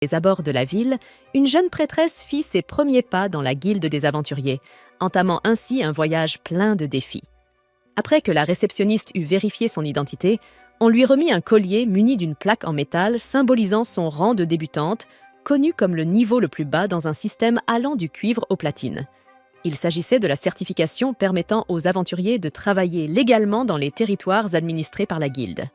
Les abords de la ville, une jeune prêtresse fit ses premiers pas dans la guilde des aventuriers, entamant ainsi un voyage plein de défis. Après que la réceptionniste eut vérifié son identité, on lui remit un collier muni d'une plaque en métal symbolisant son rang de débutante, connu comme le niveau le plus bas dans un système allant du cuivre au platine. Il s'agissait de la certification permettant aux aventuriers de travailler légalement dans les territoires administrés par la guilde.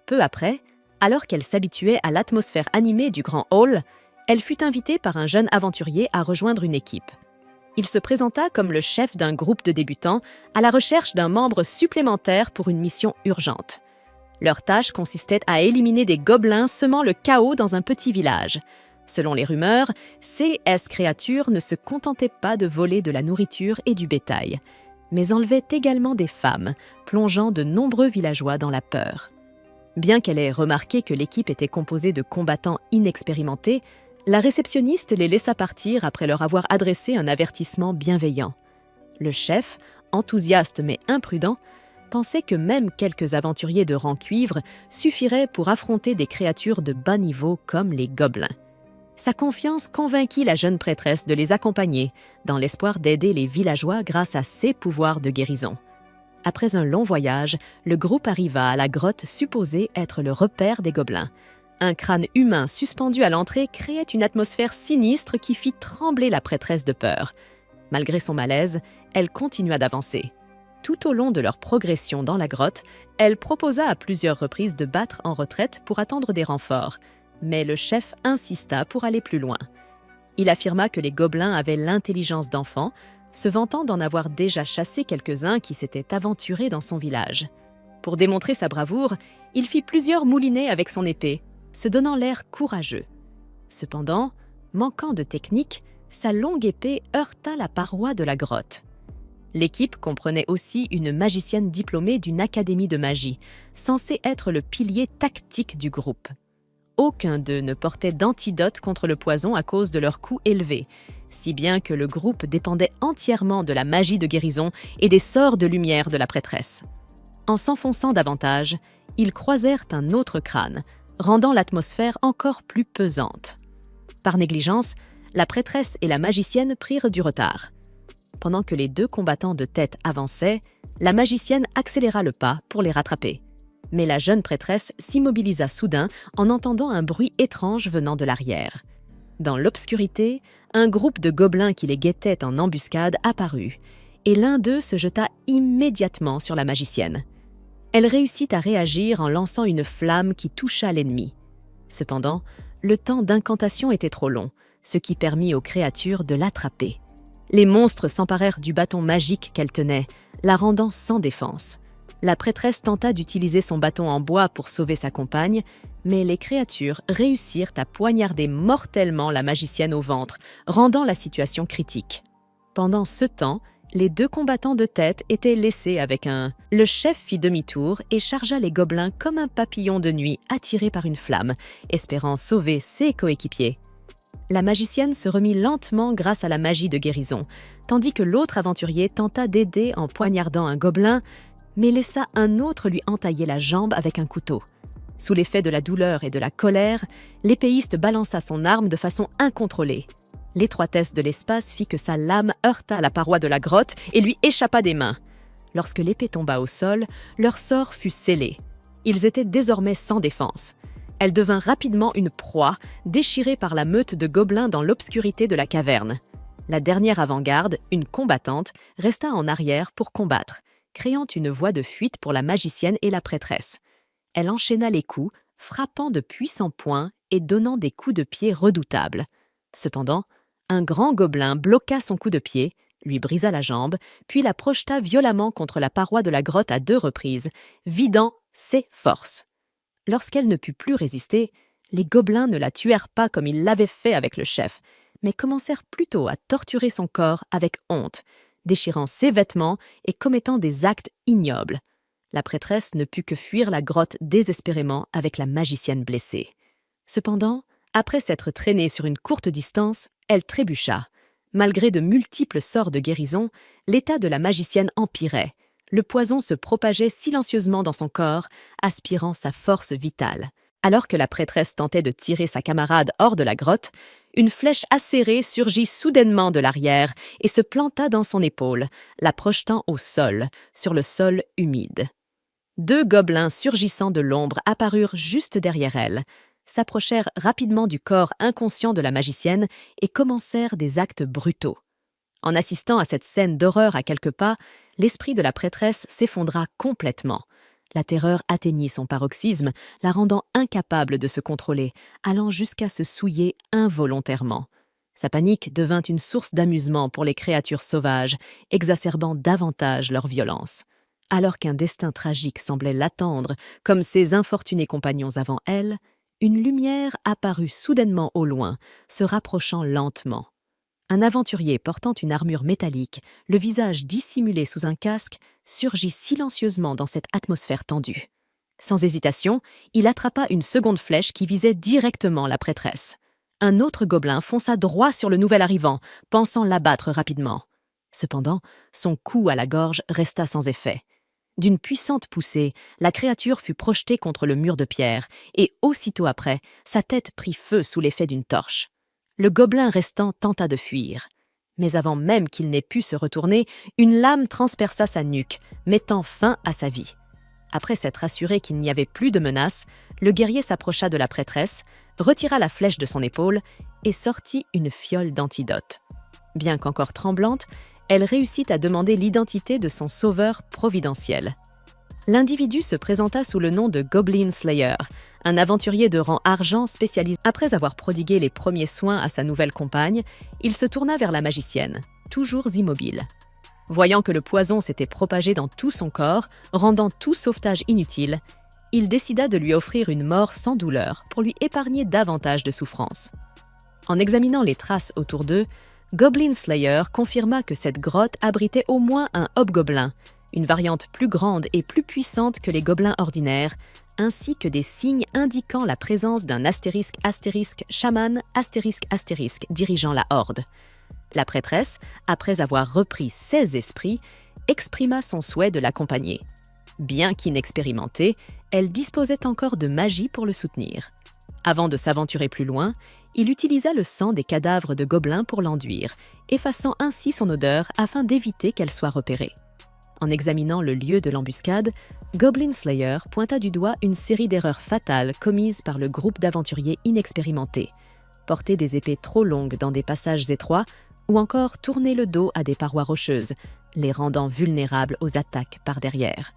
Peu après, alors qu'elle s'habituait à l'atmosphère animée du grand hall, elle fut invitée par un jeune aventurier à rejoindre une équipe. Il se présenta comme le chef d'un groupe de débutants à la recherche d'un membre supplémentaire pour une mission urgente. Leur tâche consistait à éliminer des gobelins semant le chaos dans un petit village. Selon les rumeurs, ces créatures ne se contentaient pas de voler de la nourriture et du bétail, mais enlevaient également des femmes, plongeant de nombreux villageois dans la peur. Bien qu'elle ait remarqué que l'équipe était composée de combattants inexpérimentés, la réceptionniste les laissa partir après leur avoir adressé un avertissement bienveillant. Le chef, enthousiaste mais imprudent, pensait que même quelques aventuriers de rang cuivre suffiraient pour affronter des créatures de bas niveau comme les gobelins. Sa confiance convainquit la jeune prêtresse de les accompagner, dans l'espoir d'aider les villageois grâce à ses pouvoirs de guérison. Après un long voyage, le groupe arriva à la grotte supposée être le repère des gobelins. Un crâne humain suspendu à l'entrée créait une atmosphère sinistre qui fit trembler la prêtresse de peur. Malgré son malaise, elle continua d'avancer. Tout au long de leur progression dans la grotte, elle proposa à plusieurs reprises de battre en retraite pour attendre des renforts, mais le chef insista pour aller plus loin. Il affirma que les gobelins avaient l'intelligence d'enfants, se vantant d'en avoir déjà chassé quelques-uns qui s'étaient aventurés dans son village. Pour démontrer sa bravoure, il fit plusieurs moulinets avec son épée, se donnant l'air courageux. Cependant, manquant de technique, sa longue épée heurta la paroi de la grotte. L'équipe comprenait aussi une magicienne diplômée d'une académie de magie, censée être le pilier tactique du groupe. Aucun d'eux ne portait d'antidote contre le poison à cause de leur coût élevé, si bien que le groupe dépendait entièrement de la magie de guérison et des sorts de lumière de la prêtresse. En s'enfonçant davantage, ils croisèrent un autre crâne, rendant l'atmosphère encore plus pesante. Par négligence, la prêtresse et la magicienne prirent du retard. Pendant que les deux combattants de tête avançaient, la magicienne accéléra le pas pour les rattraper. Mais la jeune prêtresse s'immobilisa soudain en entendant un bruit étrange venant de l'arrière. Dans l'obscurité, un groupe de gobelins qui les guettait en embuscade apparut, et l'un d'eux se jeta immédiatement sur la magicienne. Elle réussit à réagir en lançant une flamme qui toucha l'ennemi. Cependant, le temps d'incantation était trop long, ce qui permit aux créatures de l'attraper. Les monstres s'emparèrent du bâton magique qu'elle tenait, la rendant sans défense. La prêtresse tenta d'utiliser son bâton en bois pour sauver sa compagne, mais les créatures réussirent à poignarder mortellement la magicienne au ventre, rendant la situation critique. Pendant ce temps, les deux combattants de tête étaient laissés avec un... Le chef fit demi-tour et chargea les gobelins comme un papillon de nuit attiré par une flamme, espérant sauver ses coéquipiers. La magicienne se remit lentement grâce à la magie de guérison, tandis que l'autre aventurier tenta d'aider en poignardant un gobelin, mais laissa un autre lui entailler la jambe avec un couteau. Sous l'effet de la douleur et de la colère, l'épéiste balança son arme de façon incontrôlée. L'étroitesse de l'espace fit que sa lame heurta la paroi de la grotte et lui échappa des mains. Lorsque l'épée tomba au sol, leur sort fut scellé. Ils étaient désormais sans défense. Elle devint rapidement une proie, déchirée par la meute de gobelins dans l'obscurité de la caverne. La dernière avant-garde, une combattante, resta en arrière pour combattre, créant une voie de fuite pour la magicienne et la prêtresse. Elle enchaîna les coups, frappant de puissants poings et donnant des coups de pied redoutables. Cependant, un grand gobelin bloqua son coup de pied, lui brisa la jambe, puis la projeta violemment contre la paroi de la grotte à 2 reprises, vidant ses forces. Lorsqu'elle ne put plus résister, les gobelins ne la tuèrent pas comme ils l'avaient fait avec le chef, mais commencèrent plutôt à torturer son corps avec honte, déchirant ses vêtements et commettant des actes ignobles. La prêtresse ne put que fuir la grotte désespérément avec la magicienne blessée. Cependant, après s'être traînée sur une courte distance, elle trébucha. Malgré de multiples sorts de guérison, l'état de la magicienne empirait. Le poison se propageait silencieusement dans son corps, aspirant sa force vitale. Alors que la prêtresse tentait de tirer sa camarade hors de la grotte, une flèche acérée surgit soudainement de l'arrière et se planta dans son épaule, la projetant au sol, sur le sol humide. 2 gobelins surgissant de l'ombre apparurent juste derrière elle, s'approchèrent rapidement du corps inconscient de la magicienne et commencèrent des actes brutaux. En assistant à cette scène d'horreur à quelques pas, l'esprit de la prêtresse s'effondra complètement. La terreur atteignit son paroxysme, la rendant incapable de se contrôler, allant jusqu'à se souiller involontairement. Sa panique devint une source d'amusement pour les créatures sauvages, exacerbant davantage leur violence. Alors qu'un destin tragique semblait l'attendre, comme ses infortunés compagnons avant elle, une lumière apparut soudainement au loin, se rapprochant lentement. Un aventurier portant une armure métallique, le visage dissimulé sous un casque, surgit silencieusement dans cette atmosphère tendue. Sans hésitation, il attrapa une seconde flèche qui visait directement la prêtresse. Un autre gobelin fonça droit sur le nouvel arrivant, pensant l'abattre rapidement. Cependant, son coup à la gorge resta sans effet. D'une puissante poussée, la créature fut projetée contre le mur de pierre, et aussitôt après, sa tête prit feu sous l'effet d'une torche. Le gobelin restant tenta de fuir. Mais avant même qu'il n'ait pu se retourner, une lame transperça sa nuque, mettant fin à sa vie. Après s'être assuré qu'il n'y avait plus de menace, le guerrier s'approcha de la prêtresse, retira la flèche de son épaule et sortit une fiole d'antidote. Bien qu'encore tremblante, elle réussit à demander l'identité de son sauveur providentiel. L'individu se présenta sous le nom de Goblin Slayer, un aventurier de rang argent spécialisé. Après avoir prodigué les premiers soins à sa nouvelle compagne, il se tourna vers la magicienne, toujours immobile. Voyant que le poison s'était propagé dans tout son corps, rendant tout sauvetage inutile, il décida de lui offrir une mort sans douleur pour lui épargner davantage de souffrance. En examinant les traces autour d'eux, Goblin Slayer confirma que cette grotte abritait au moins un hobgoblin, une variante plus grande et plus puissante que les gobelins ordinaires, ainsi que des signes indiquant la présence d'un chaman dirigeant la horde. La prêtresse, après avoir repris 16 esprits, exprima son souhait de l'accompagner. Bien qu'inexpérimentée, elle disposait encore de magie pour le soutenir. Avant de s'aventurer plus loin, il utilisa le sang des cadavres de gobelins pour l'enduire, effaçant ainsi son odeur afin d'éviter qu'elle soit repérée. En examinant le lieu de l'embuscade, Goblin Slayer pointa du doigt une série d'erreurs fatales commises par le groupe d'aventuriers inexpérimentés. Porter des épées trop longues dans des passages étroits ou encore tourner le dos à des parois rocheuses, les rendant vulnérables aux attaques par derrière.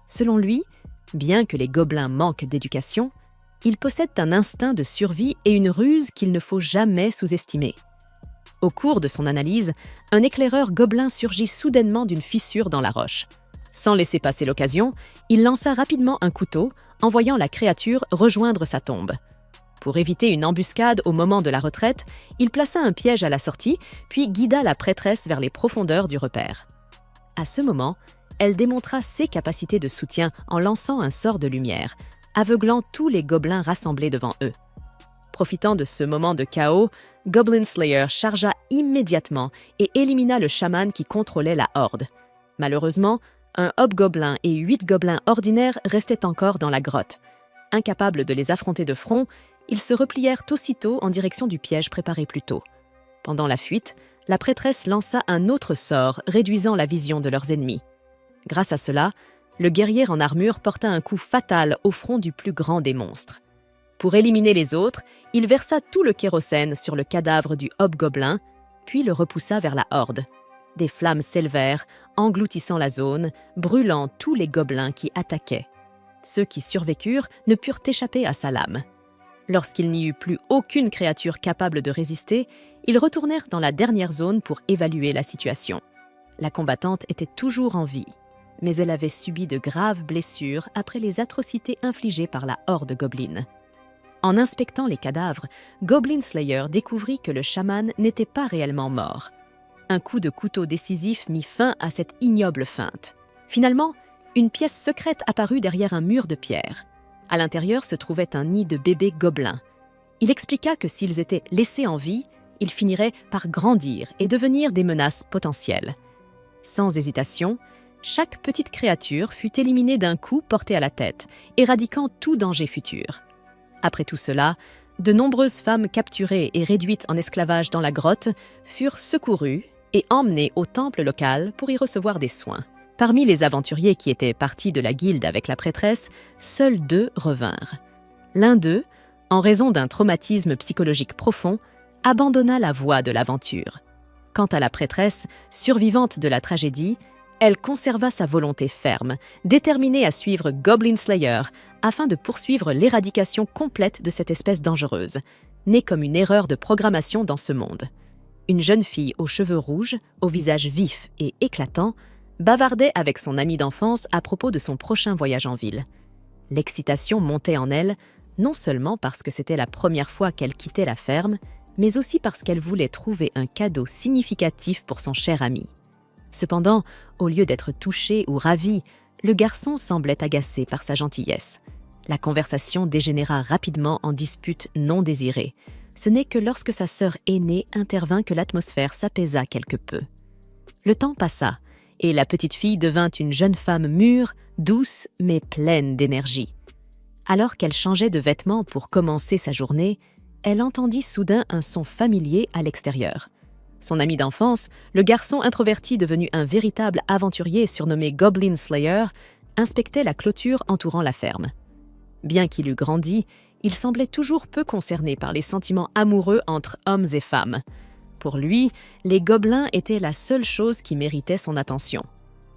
Selon lui, bien que les gobelins manquent d'éducation, ils possèdent un instinct de survie et une ruse qu'il ne faut jamais sous-estimer. Au cours de son analyse, un éclaireur gobelin surgit soudainement d'une fissure dans la roche. Sans laisser passer l'occasion, il lança rapidement un couteau, envoyant la créature rejoindre sa tombe. Pour éviter une embuscade au moment de la retraite, il plaça un piège à la sortie, puis guida la prêtresse vers les profondeurs du repère. À ce moment, elle démontra ses capacités de soutien en lançant un sort de lumière, aveuglant tous les gobelins rassemblés devant eux. Profitant de ce moment de chaos, Goblin Slayer chargea immédiatement et élimina le chaman qui contrôlait la horde. Malheureusement, un hobgoblin et 8 gobelins ordinaires restaient encore dans la grotte. Incapables de les affronter de front, ils se replièrent aussitôt en direction du piège préparé plus tôt. Pendant la fuite, la prêtresse lança un autre sort réduisant la vision de leurs ennemis. Grâce à cela, le guerrier en armure porta un coup fatal au front du plus grand des monstres. Pour éliminer les autres, il versa tout le kérosène sur le cadavre du hobgoblin, puis le repoussa vers la horde. Des flammes s'élevèrent, engloutissant la zone, brûlant tous les gobelins qui attaquaient. Ceux qui survécurent ne purent échapper à sa lame. Lorsqu'il n'y eut plus aucune créature capable de résister, ils retournèrent dans la dernière zone pour évaluer la situation. La combattante était toujours en vie, mais elle avait subi de graves blessures après les atrocités infligées par la horde gobeline. En inspectant les cadavres, Goblin Slayer découvrit que le chaman n'était pas réellement mort. Un coup de couteau décisif mit fin à cette ignoble feinte. Finalement, une pièce secrète apparut derrière un mur de pierre. À l'intérieur se trouvait un nid de bébés gobelins. Il expliqua que s'ils étaient laissés en vie, ils finiraient par grandir et devenir des menaces potentielles. Sans hésitation, chaque petite créature fut éliminée d'un coup porté à la tête, éradiquant tout danger futur. Après tout cela, de nombreuses femmes capturées et réduites en esclavage dans la grotte furent secourues et emmenées au temple local pour y recevoir des soins. Parmi les aventuriers qui étaient partis de la guilde avec la prêtresse, seuls 2 revinrent. L'un d'eux, en raison d'un traumatisme psychologique profond, abandonna la voie de l'aventure. Quant à la prêtresse, survivante de la tragédie, elle conserva sa volonté ferme, déterminée à suivre Goblin Slayer afin de poursuivre l'éradication complète de cette espèce dangereuse, née comme une erreur de programmation dans ce monde. Une jeune fille aux cheveux rouges, au visage vif et éclatant, bavardait avec son amie d'enfance à propos de son prochain voyage en ville. L'excitation montait en elle, non seulement parce que c'était la première fois qu'elle quittait la ferme, mais aussi parce qu'elle voulait trouver un cadeau significatif pour son cher ami. Cependant, au lieu d'être touché ou ravi, le garçon semblait agacé par sa gentillesse. La conversation dégénéra rapidement en dispute non désirée. Ce n'est que lorsque sa sœur aînée intervint que l'atmosphère s'apaisa quelque peu. Le temps passa, et la petite fille devint une jeune femme mûre, douce, mais pleine d'énergie. Alors qu'elle changeait de vêtements pour commencer sa journée, elle entendit soudain un son familier à l'extérieur. Son ami d'enfance, le garçon introverti devenu un véritable aventurier surnommé Goblin Slayer, inspectait la clôture entourant la ferme. Bien qu'il eût grandi, il semblait toujours peu concerné par les sentiments amoureux entre hommes et femmes. Pour lui, les gobelins étaient la seule chose qui méritait son attention.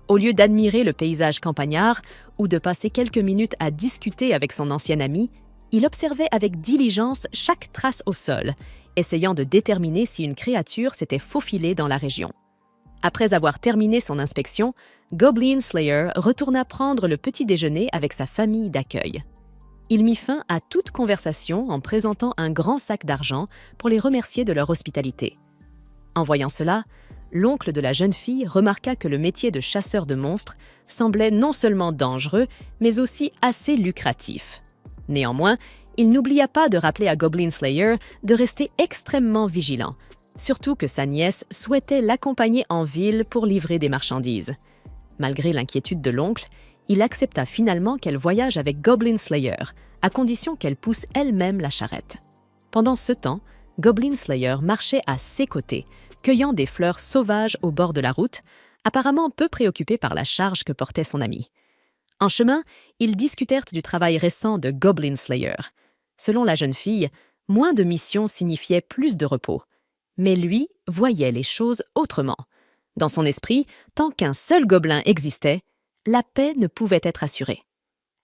Au lieu d'admirer le paysage campagnard ou de passer quelques minutes à discuter avec son ancien ami, il observait avec diligence chaque trace au sol, essayant de déterminer si une créature s'était faufilée dans la région. Après avoir terminé son inspection, Goblin Slayer retourna prendre le petit déjeuner avec sa famille d'accueil. Il mit fin à toute conversation en présentant un grand sac d'argent pour les remercier de leur hospitalité. En voyant cela, l'oncle de la jeune fille remarqua que le métier de chasseur de monstres semblait non seulement dangereux, mais aussi assez lucratif. Néanmoins, il n'oublia pas de rappeler à Goblin Slayer de rester extrêmement vigilant, surtout que sa nièce souhaitait l'accompagner en ville pour livrer des marchandises. Malgré l'inquiétude de l'oncle, il accepta finalement qu'elle voyage avec Goblin Slayer, à condition qu'elle pousse elle-même la charrette. Pendant ce temps, Goblin Slayer marchait à ses côtés, cueillant des fleurs sauvages au bord de la route, apparemment peu préoccupé par la charge que portait son ami. En chemin, ils discutèrent du travail récent de Goblin Slayer. Selon la jeune fille, moins de missions signifiaient plus de repos. Mais lui voyait les choses autrement. Dans son esprit, tant qu'un seul gobelin existait, la paix ne pouvait être assurée.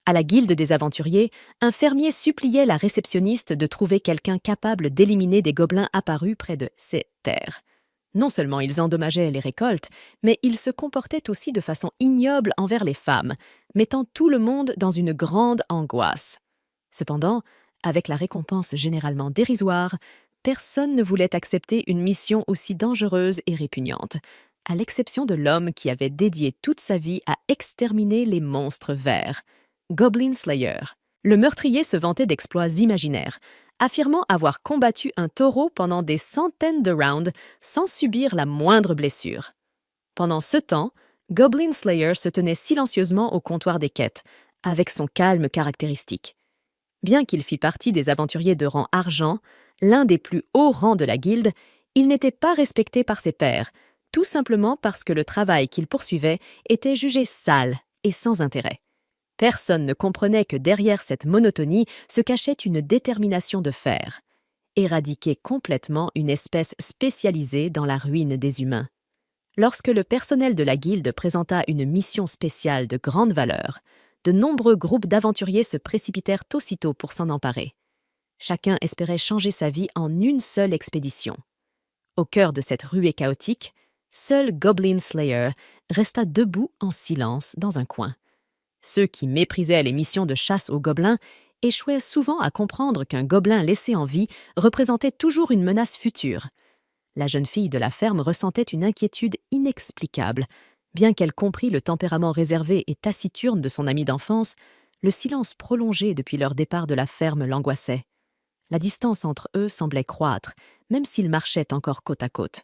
À la guilde des aventuriers, un fermier suppliait la réceptionniste de trouver quelqu'un capable d'éliminer des gobelins apparus près de ses terres. Non seulement ils endommageaient les récoltes, mais ils se comportaient aussi de façon ignoble envers les femmes, mettant tout le monde dans une grande angoisse. Cependant, avec la récompense généralement dérisoire, personne ne voulait accepter une mission aussi dangereuse et répugnante, à l'exception de l'homme qui avait dédié toute sa vie à exterminer les monstres verts, Goblin Slayer. Le meurtrier se vantait d'exploits imaginaires, affirmant avoir combattu un taureau pendant des centaines de rounds sans subir la moindre blessure. Pendant ce temps, Goblin Slayer se tenait silencieusement au comptoir des quêtes, avec son calme caractéristique. Bien qu'il fît partie des aventuriers de rang argent, l'un des plus hauts rangs de la guilde, il n'était pas respecté par ses pairs, tout simplement parce que le travail qu'il poursuivait était jugé sale et sans intérêt. Personne ne comprenait que derrière cette monotonie se cachait une détermination de fer, éradiquer complètement une espèce spécialisée dans la ruine des humains. Lorsque le personnel de la guilde présenta une mission spéciale de grande valeur, de nombreux groupes d'aventuriers se précipitèrent aussitôt pour s'en emparer. Chacun espérait changer sa vie en une seule expédition. Au cœur de cette ruée chaotique, seul Goblin Slayer resta debout en silence dans un coin. Ceux qui méprisaient les missions de chasse aux gobelins échouaient souvent à comprendre qu'un gobelin laissé en vie représentait toujours une menace future. La jeune fille de la ferme ressentait une inquiétude inexplicable. Bien qu'elle comprît le tempérament réservé et taciturne de son ami d'enfance, le silence prolongé depuis leur départ de la ferme l'angoissait. La distance entre eux semblait croître, même s'ils marchaient encore côte à côte.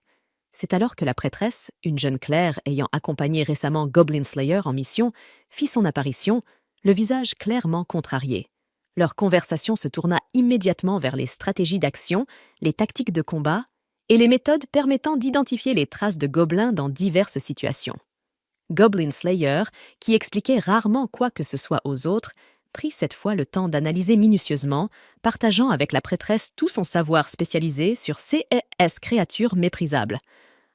C'est alors que la prêtresse, une jeune clerc ayant accompagné récemment Goblin Slayer en mission, fit son apparition, le visage clairement contrarié. Leur conversation se tourna immédiatement vers les stratégies d'action, les tactiques de combat et les méthodes permettant d'identifier les traces de gobelins dans diverses situations. Goblin Slayer, qui expliquait rarement quoi que ce soit aux autres, prit cette fois le temps d'analyser minutieusement, partageant avec la prêtresse tout son savoir spécialisé sur ces créatures méprisables.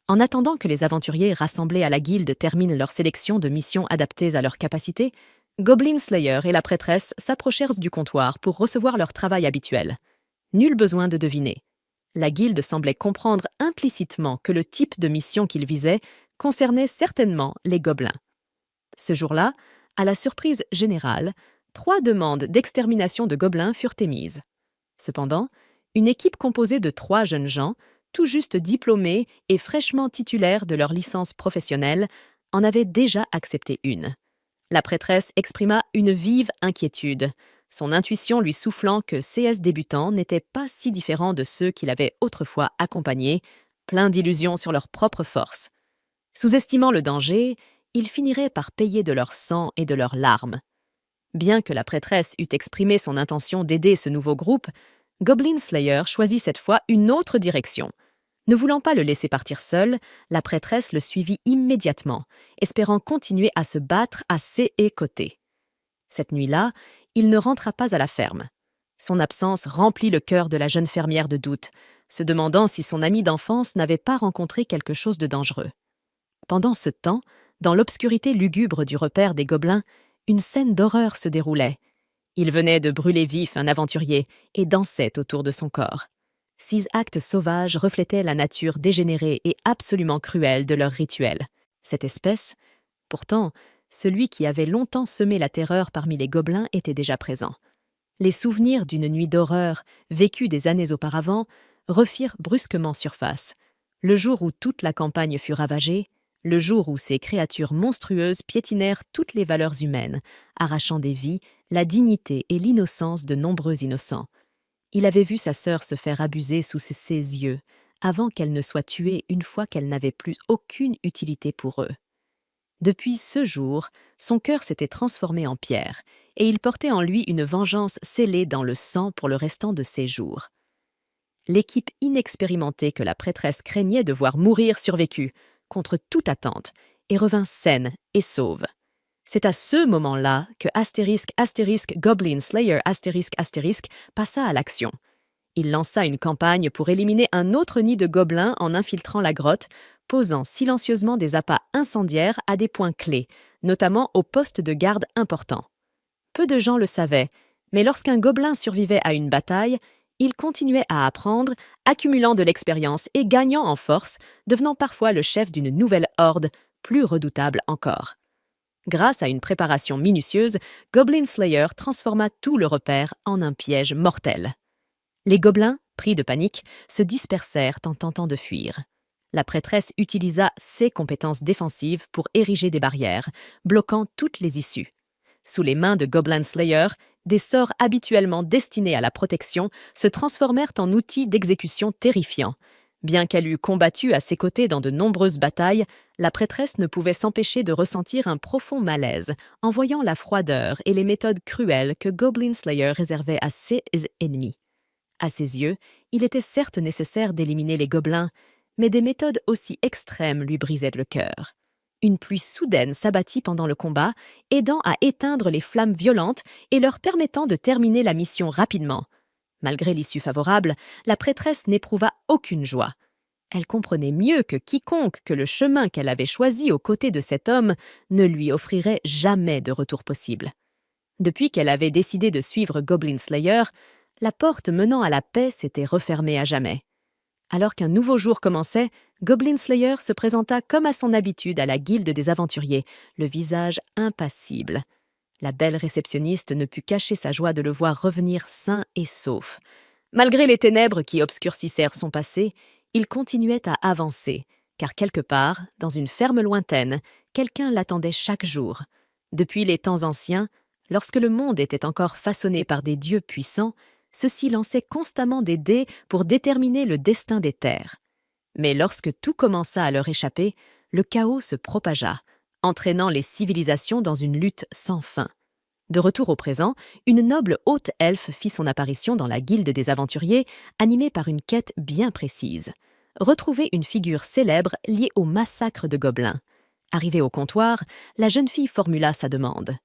En attendant que les aventuriers rassemblés à la guilde terminent leur sélection de missions adaptées à leurs capacités, Goblin Slayer et la prêtresse s'approchèrent du comptoir pour recevoir leur travail habituel. Nul besoin de deviner. La guilde semblait comprendre implicitement que le type de mission qu'ils visaient concernait certainement les gobelins. Ce jour-là, à la surprise générale, 3 demandes d'extermination de gobelins furent émises. Cependant, une équipe composée de 3 jeunes gens, tout juste diplômés et fraîchement titulaires de leur licence professionnelle, en avait déjà accepté une. La prêtresse exprima une vive inquiétude, son intuition lui soufflant que CS débutants n'étaient pas si différents de ceux qui l'avaient autrefois accompagnés, pleins d'illusions sur leur propre force. Sous-estimant le danger, ils finiraient par payer de leur sang et de leurs larmes. Bien que la prêtresse eût exprimé son intention d'aider ce nouveau groupe, Goblin Slayer choisit cette fois une autre direction. Ne voulant pas le laisser partir seul, la prêtresse le suivit immédiatement, espérant continuer à se battre à ses côtés. Cette nuit-là, il ne rentra pas à la ferme. Son absence remplit le cœur de la jeune fermière de doute, se demandant si son ami d'enfance n'avait pas rencontré quelque chose de dangereux. Pendant ce temps, dans l'obscurité lugubre du repère des gobelins, une scène d'horreur se déroulait. Il venait de brûler vif un aventurier et dansait autour de son corps. 6 actes sauvages reflétaient la nature dégénérée et absolument cruelle de leur rituel. Cette espèce, pourtant, celui qui avait longtemps semé la terreur parmi les gobelins était déjà présent. Les souvenirs d'une nuit d'horreur, vécue des années auparavant, refirent brusquement surface. Le jour où toute la campagne fut ravagée, le jour où ces créatures monstrueuses piétinèrent toutes les valeurs humaines, arrachant des vies, la dignité et l'innocence de nombreux innocents. Il avait vu sa sœur se faire abuser sous ses yeux, avant qu'elle ne soit tuée une fois qu'elle n'avait plus aucune utilité pour eux. Depuis ce jour, son cœur s'était transformé en pierre, et il portait en lui une vengeance scellée dans le sang pour le restant de ses jours. L'équipe inexpérimentée que la prêtresse craignait de voir mourir survécut, contre toute attente, et revint saine et sauve. C'est à ce moment-là que Goblin Slayer passa à l'action. Il lança une campagne pour éliminer un autre nid de gobelins en infiltrant la grotte, posant silencieusement des appâts incendiaires à des points clés, notamment aux postes de garde importants. Peu de gens le savaient, mais lorsqu'un gobelin survivait à une bataille, il continuait à apprendre, accumulant de l'expérience et gagnant en force, devenant parfois le chef d'une nouvelle horde, plus redoutable encore. Grâce à une préparation minutieuse, Goblin Slayer transforma tout le repère en un piège mortel. Les gobelins, pris de panique, se dispersèrent en tentant de fuir. La prêtresse utilisa ses compétences défensives pour ériger des barrières, bloquant toutes les issues. Sous les mains de Goblin Slayer, des sorts habituellement destinés à la protection se transformèrent en outils d'exécution terrifiants. Bien qu'elle eût combattu à ses côtés dans de nombreuses batailles, la prêtresse ne pouvait s'empêcher de ressentir un profond malaise en voyant la froideur et les méthodes cruelles que Goblin Slayer réservait à ses ennemis. À ses yeux, il était certes nécessaire d'éliminer les gobelins, mais des méthodes aussi extrêmes lui brisaient le cœur. Une pluie soudaine s'abattit pendant le combat, aidant à éteindre les flammes violentes et leur permettant de terminer la mission rapidement. Malgré l'issue favorable, la prêtresse n'éprouva aucune joie. Elle comprenait mieux que quiconque que le chemin qu'elle avait choisi aux côtés de cet homme ne lui offrirait jamais de retour possible. Depuis qu'elle avait décidé de suivre Goblin Slayer, la porte menant à la paix s'était refermée à jamais. Alors qu'un nouveau jour commençait, Goblin Slayer se présenta comme à son habitude à la guilde des aventuriers, le visage impassible. La belle réceptionniste ne put cacher sa joie de le voir revenir sain et sauf. Malgré les ténèbres qui obscurcissèrent son passé, il continuait à avancer, car quelque part, dans une ferme lointaine, quelqu'un l'attendait chaque jour. Depuis les temps anciens, lorsque le monde était encore façonné par des dieux puissants, ceux-ci lançaient constamment des dés pour déterminer le destin des terres. Mais lorsque tout commença à leur échapper, le chaos se propagea, entraînant les civilisations dans une lutte sans fin. De retour au présent, une noble haute elfe fit son apparition dans la guilde des aventuriers, animée par une quête bien précise. Retrouver une figure célèbre liée au massacre de gobelins. Arrivée au comptoir, la jeune fille formula sa demande.